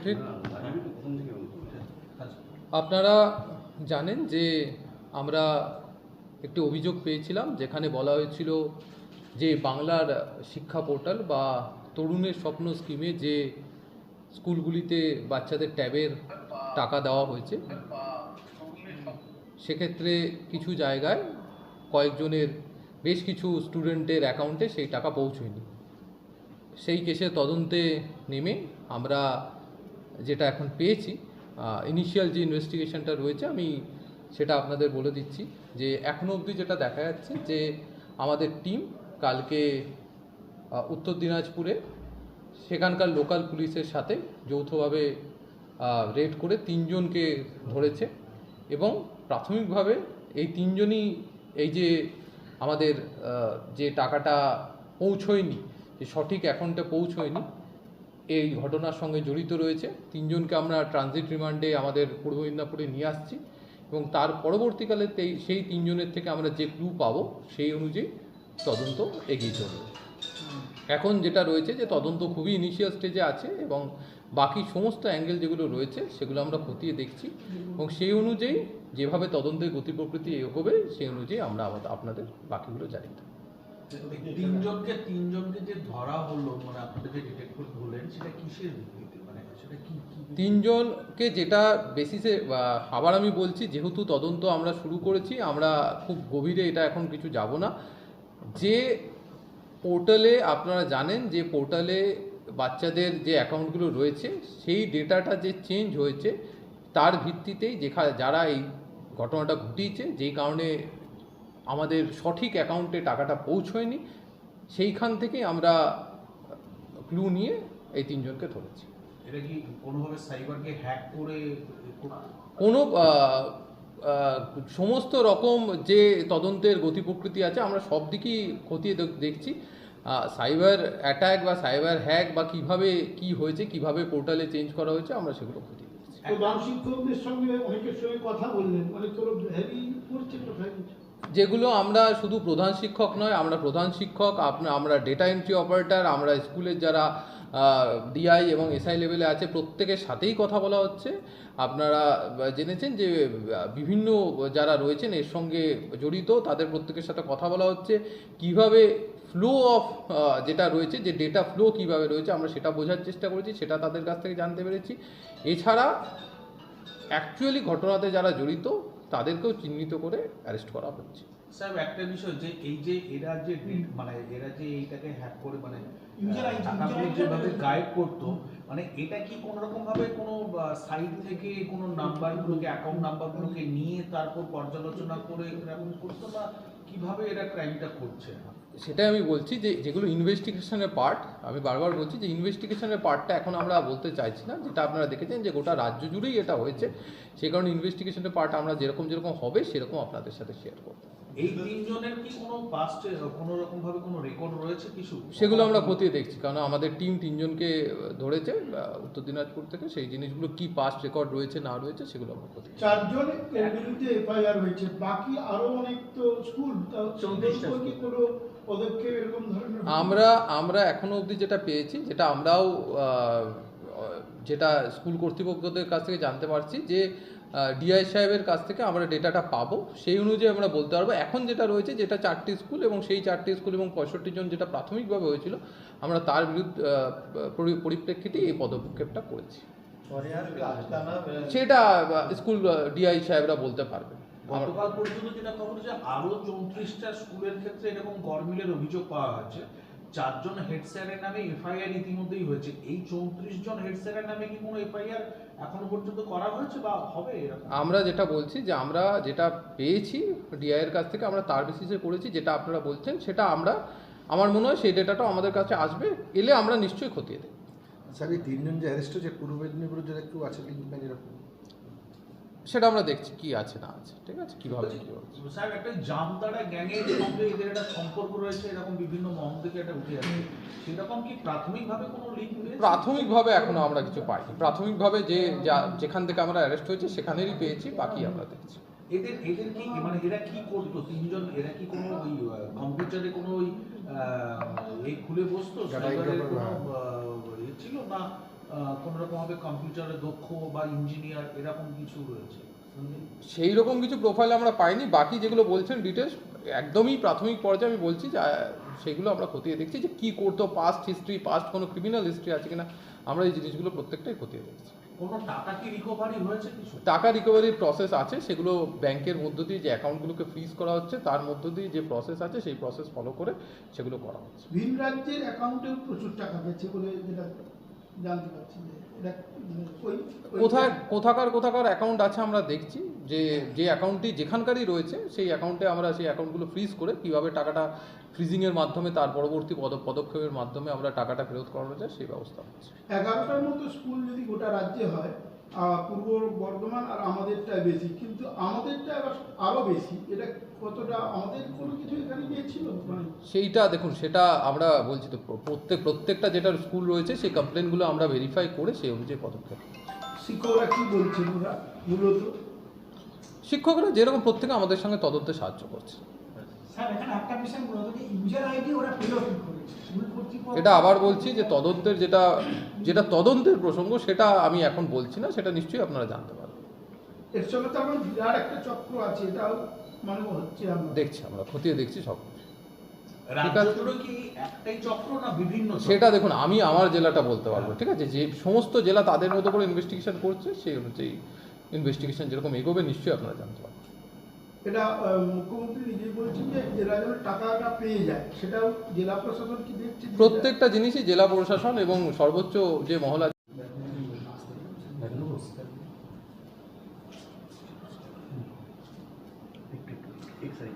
ঠিক। আপনারা জানেন যে আমরা একটি অভিযোগ পেয়েছিলাম যেখানে বলা হয়েছিল যে বাংলার শিক্ষা পোর্টাল বা তরুণের স্বপ্ন স্কিমে যে স্কুলগুলিতে বাচ্চাদের ট্যাবের টাকা দেওয়া হয়েছে, সেক্ষেত্রে কিছু জায়গায় কয়েকজনের বেশ কিছু স্টুডেন্টের অ্যাকাউন্টে সেই টাকা পৌঁছয়নি। সেই কেসে তদন্তে নেমে আমরা যেটা এখন পেয়েছি, ইনিশিয়াল যে ইনভেস্টিগেশনটা রয়েছে, আমি সেটা আপনাদের বলে দিচ্ছি যে এখনও অবধি যেটা দেখা যাচ্ছে যে আমাদের টিম কালকে উত্তর দিনাজপুরে সেখানকার লোকাল পুলিশের সাথে যৌথভাবে রেড করে 3 জনকে ধরেছে এবং প্রাথমিকভাবে এই 3 জনই এই যে আমাদের যে টাকাটা পৌঁছয়নি, যে সঠিক অ্যাকাউন্টে পৌঁছয়নি, এই ঘটনার সঙ্গে জড়িত রয়েছে। 3 জনকে আমরা ট্রানজিট রিমান্ডে আমাদের পূর্ব মেদিনীপুরে নিয়ে আসছি এবং তার পরবর্তীকালে সেই 3 জনের থেকে আমরা যে ক্লু পাবো সেই অনুযায়ী তদন্ত এগিয়ে চলবে। এখন যেটা রয়েছে যে তদন্ত খুবই ইনিশিয়াল স্টেজে আছে এবং বাকি সমস্ত অ্যাঙ্গেল যেগুলো রয়েছে সেগুলো আমরা খতিয়ে দেখছি এবং সেই অনুযায়ী যেভাবে তদন্তের গতি প্রকৃতি এগোবে সেই অনুযায়ী আমরা আপনাদের বাকিগুলো জানিয়ে দেব। 3 জনকে যে ধরা হলো, মানে আপনাদের যে ডিটেকটিভ বললেন, সেটা কিসের ভিত্তিতে, মানে সেটা কি 3 জনকে যেটা বেসিসে, আবার আমি বলছি, যেহেতু তদন্ত আমরা শুরু করেছি, আমরা খুব গভীরে এটা এখন কিছু যাব না। যে পোর্টালে আপনারা জানেন যে পোর্টালে বাচ্চাদের যে অ্যাকাউন্টগুলো রয়েছে সেই ডেটাটা যে চেঞ্জ হয়েছে তার ভিত্তিতেই যারা এই ঘটনাটা ঘটিয়েছে, যেই কারণে আমাদের সঠিক অ্যাকাউন্টে টাকাটা পৌঁছয়নি, সেইখান থেকেই আমরা ক্লু নিয়ে এই 3 জনকে ধরেছি। এটা কি কোনোভাবে সাইবারকে হ্যাক করে কোনো সমস্ত রকম যে তদন্তের গতি প্রকৃতি আছে আমরা সব দিকেই খতিয়ে দেখছি। সাইবার অ্যাটাক বা সাইবার হ্যাক বা কিভাবে কি হয়েছে, কিভাবে পোর্টালে চেঞ্জ করা হয়েছে, আমরা সেগুলো খতিয়ে দেখছি। প্রধান শিক্ষকদের সঙ্গে অনেকের সঙ্গে কথা বললেন, অনেক যেগুলো আমরা শুধু প্রধান শিক্ষক নয়, আমরা প্রধান শিক্ষক, আমরা ডেটা এন্ট্রি অপারেটর, আমরা স্কুলের যারা ডিআই এবং এসআই লেভেলে আছে প্রত্যেকের সাথেই কথা বলা হচ্ছে। আপনারা জেনেছেন যে বিভিন্ন যারা রয়েছেন এর সঙ্গে জড়িত তাদের প্রত্যেকের সাথে কথা বলা হচ্ছে। কিভাবে ফ্লো অফ যেটা রয়েছে, যে ডেটা ফ্লো কিভাবে রয়েছে, আমরা সেটা বোঝার চেষ্টা করেছি, সেটা তাদের কাছ থেকে জানতে পেরেছি। এছাড়া অ্যাকচুয়ালি ঘটনাতে যারা জড়িত তাদেরকেও চিহ্নিত করে অ্যারেস্ট করা হচ্ছে। স্যার, একটা বিষয় যে এই যে এরা যে মানে এরা যে এইটাকে হ্যাক করে মানে টাকাগুলো যেভাবে গায়েব করতো, মানে এটা কি কোনো রকম ভাবে কোনো সাইট থেকে কোনো নাম্বারগুলোকে, অ্যাকাউন্ট নাম্বারগুলোকে নিয়ে তারপর পর্যালোচনা করে এরকম করতো, না কিভাবে এরা ক্রাইমটা করছে? সেটাই আমি বলছি যে যেগুলো ইনভেস্টিগেশনের পার্ট, আমি বারবার বলছি যে ইনভেস্টিগেশনের পার্টটা এখন আমরা বলতে চাইছি না। যেটা আপনারা দেখেছেন যে গোটা রাজ্য জুড়েই এটা হয়েছে, সেই কারণে ইনভেস্টিগেশনের পার্ট আমরা যেরকম হবে সেরকম আপনাদের সাথে শেয়ার করব। এই 3 জনের কি কোনো পাস্টে কোনো রকম ভাবে কোনো রেকর্ড রয়েছে কিছু? সেগুলো আমরা খতিয়ে দেখছি, কারণ আমাদের টিম 3 জনকে ধরেছে উত্তর দিনাজপুর থেকে। সেই জিনিসগুলো কি পাস্ট রেকর্ড রয়েছে না রয়েছে সেগুলো আমরা খতিয়ে। 4 জনের বিরুদ্ধে এফআইআর হয়েছে, বাকি আরো অনেক তো স্কুল, কি কোনো পদক্ষেপ এরকম ধরনের? আমরা এখনো অবধি যেটা পেয়েছি, যেটা আমরাও যেটা স্কুল কর্তৃপক্ষদের কাছ থেকে জানতে পারছি, যে ডিআই সাহেবের কাছ থেকে আমরা ডেটাটা পাবো, সেই অনুযায়ী আমরা বলতে পারবো। এখন যেটা রয়েছে, যেটা 4টি স্কুল এবং সেই 4টি স্কুল এবং 65 জন যেটা প্রাথমিকভাবে হয়েছিল, আমরা তার পরিপ্রেক্ষিতে এই পদক্ষেপটা করেছি। সেটা স্কুল ডিআই সাহেবরা বলতে পারবে। গতকাল পর্যন্ত যেটা খবর যে আরো 34টা স্কুলের ক্ষেত্রে এরকম গরমিলের অভিযোগ পাওয়া হয়েছে। 4 জন হেড স্যারের নামে এফআইআর ইতিমধ্যেই হয়েছে। এই 34 জন হেড স্যারের নামে কি কোনো এফআইআর এখনো পর্যন্ত করা হয়েছে বা হবে? আমরা যেটা বলছি যে আমরা যেটা পেয়েছি ডিআই এর কাছ থেকে, আমরা তার বেসিসে করেছি। যেটা আপনারা বলছেন সেটা আমার মনে হয় সেই ডেটাটাও আমাদের কাছে আসবে, এলে আমরা নিশ্চয়ই খতিয়ে দেব। স্যার, এই 3 জন যে অ্যারেস্ট হয়েছে পূর্ব মেদিনীপুরের যারা কেউ আছে এরকম, সেটা আমরা দেখছি কি আছে না আছে। ঠিক আছে, কিভাবে স্যার একটা জামতারা গ্যাংয়ের সঙ্গে এদের একটা সম্পর্ক রয়েছে, এরকম বিভিন্ন মহল থেকে এটা উঠে আসছে, সেরকম কি প্রাথমিকভাবে কোনো লিঙ্ক রয়েছে? প্রাথমিকভাবে এখনো আমরা কিছু পাইনি। প্রাথমিকভাবে যেখান থেকে আমরা অ্যারেস্ট হয়েছে সেখানেরই পেয়েছি, বাকি আমরা দেখছি। এদের কি মানে এরা কি করতো 3 জন? এরা কি কোনো ওই কম্পিউটারে কোনো ওই এই খুলে বসতো যাতায়াত সাইবারের ব্যাপার, কোনো ইয়ে ছিল না কোনো রকম ভাবে কম্পিউটারে দক্ষ বা ইঞ্জিনিয়ার এরকম কিছু রয়েছে? সেই রকম কিছু প্রোফাইল আমরা পাইনি। বাকি যেগুলো বলছেন ডিটেলস একদমই প্রাথমিক পর্যায়ে আমি বলছি যে সেগুলো আমরা খতিয়ে দেখছি যে কী করতো, পাস্ট হিস্ট্রি, পাস্ট কোনো ক্রিমিনাল হিস্ট্রি আছে কিনা, আমরা এই জিনিসগুলো প্রত্যেকটাই খতিয়ে দেখছি। কোনো টাকা কি রিকভারি হয়েছে কিছু? টাকা রিকভারির প্রসেস আছে, সেগুলো ব্যাংকের মধ্য দিয়ে যে অ্যাকাউন্টগুলোকে ফ্রিজ করা হচ্ছে তার মধ্য দিয়ে যে প্রসেস আছে সেই প্রসেস ফলো করে সেগুলো করা হচ্ছে। ভিন রাজ্যের অ্যাকাউন্টেও প্রচুর টাকা গেছে বলে যেটা জানতে পারছি যে এটা কোথাকার অ্যাকাউন্ট আছে আমরা দেখছি, যে অ্যাকাউন্টটি যেখানকারই রয়েছে সেই অ্যাকাউন্টে আমরা সেই অ্যাকাউন্টগুলো ফ্রিজ করে কীভাবে টাকাটা ফ্রিজিংয়ের মাধ্যমে তার পরবর্তী পদক্ষেপের মাধ্যমে আমরা টাকাটা ফেরত করানো যায় সেই ব্যবস্থা হচ্ছে। 11টার মতো স্কুল যদি গোটা রাজ্যে হয়, পূর্ব বর্ধমান আর আমাদেরটা বেশি, কিন্তু আমাদেরটা এবার আরো বেশি, এটা কতটা আমাদের কোনো কিছু এখানে গিয়েছিল মানে সেইটা দেখুন, সেটা আমরা বলছি তো প্রত্যেকটা যেটা স্কুল রয়েছে সেই কমপ্লেনগুলো আমরা ভেরিফাই করে সেই অনুযায়ী পদক্ষেপ। শিক্ষকরা কি বলছেন ওরা মূলত? শিক্ষকরা যেরকম প্রত্যেকে আমাদের সঙ্গে তদন্তে সাহায্য করছে। স্যার এখানে একটা বিষয় মূলত যে ইউজার আইডি ওরা পেল কি করেছে স্কুল কর্তৃপক্ষ? এটা আবার বলছি যে তদন্তের যেটা তদন্তের প্রসঙ্গ সেটা আমি এখন বলছি না, সেটা নিশ্চয়ই আপনারা জানতে পারবেন। এর সঙ্গে তো আমার বিরাট একটা চক্র আছে, এটাও মানে হচ্ছে আমরা খতিয়ে দেখছি সব। রাজ্যগুলো কি একটাই চক্র না বিভিন্ন চক্র? সেটা দেখুন, আমি আমার জেলাটা বলতে পারবো, ঠিক আছে? যে সমস্ত জেলা তাদের মতো করে ইনভেস্টিগেশন করছে, সেই অনুযায়ী ইনভেস্টিগেশন যেরকম এগোবে নিশ্চয়ই আপনারা জানতে পারবেন। এটা মুখ্যমন্ত্রী নিজেই বলছেন যে জেলা যেন টাকাটা পেয়ে যায়, সেটাও জেলা প্রশাসন কি দেখছে? প্রত্যেকটা জিনিসই জেলা প্রশাসন এবং সর্বোচ্চ যে মহল एक साइड